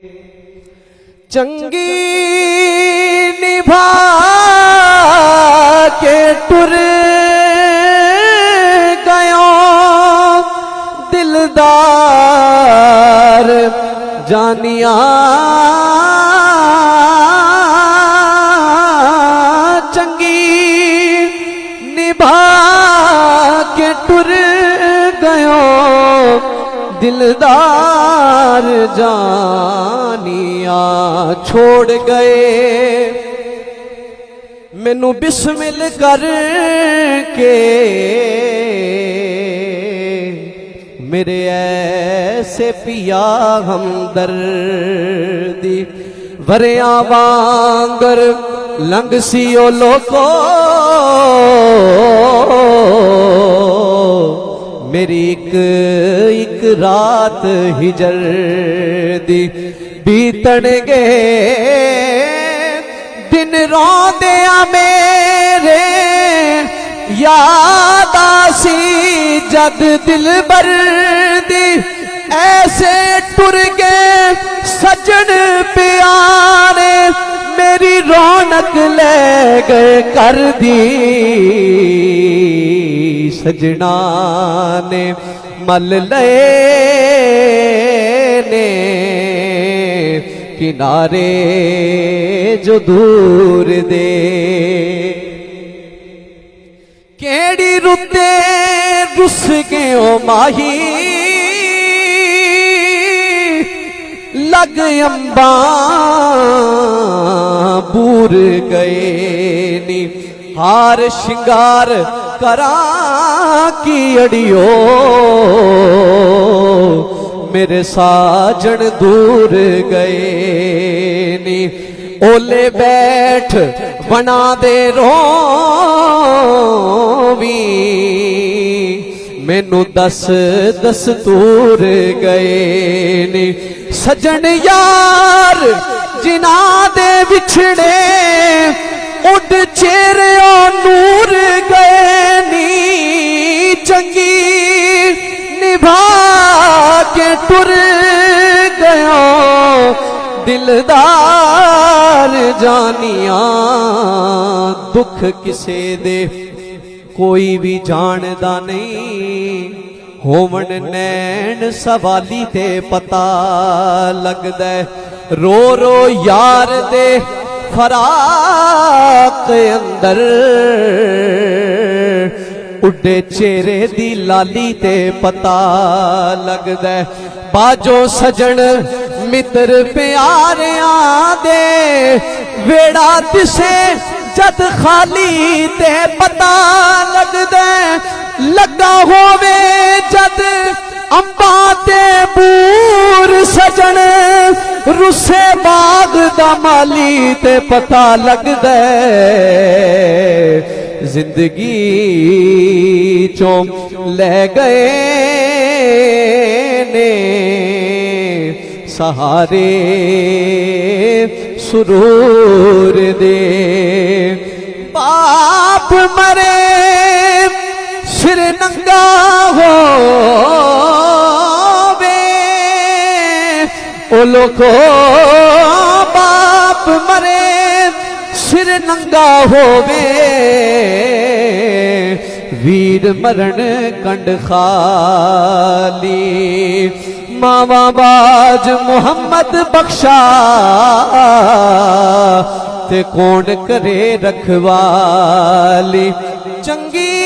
चंगी निभा के टुर गयो दिलदार जानिया चंगी निभा के टुर गयो दिलदार जानिया छोड़ गए मैनू बिस्मिल करके मेरे ऐसे पिया हमदर्दी वरिया वांगर लंघ सियो लोको मेरी एक रात हिजर दी बीतन गए दिन रोंदे मेरे याद आसी जद दिल बर दी ऐसे टुर गए सजन प्यारे मेरी रौनक ले गए कर दी सजना ने मल ले ने किनारे जो दूर दे केड़ी रुते रुस के ओ माही लग अंबा बूर गए नी हार शिंगार करा की अड़ियो मेरे साजन दूर गए नी ओले बैठ बना दे रोवी मैनू दस दस तूर गए नी सजन यार जिना दे बिछड़े उड चेहरे नूर गए नी चंगी निभा के टुर गयो दिलदार जानिया दुख किसे दे कोई भी जानदा नहीं होवन नैन सवाली ते पता लगदा रो रो यार दे फराक अंदर उड्डे चेहरे दी लाली ते पता लगदा बाजो सजन मित्र प्यारिया दे वेड़ा दिसे जद खाली ते पता लगदा लगा होवे जद अंबा ते बूर सजन रुसे बाग दा माली ते पता लगदा जिंदगी चों ले गए ने सहारे सुरूर दे बाप मरे सिर नंगा हो ओ लोको बाप मरे सिर नंगा होवे वीर मरण कंड खाली मावा बाज मुहम्मद बख्शा ते कौन करे रखवाली चंगी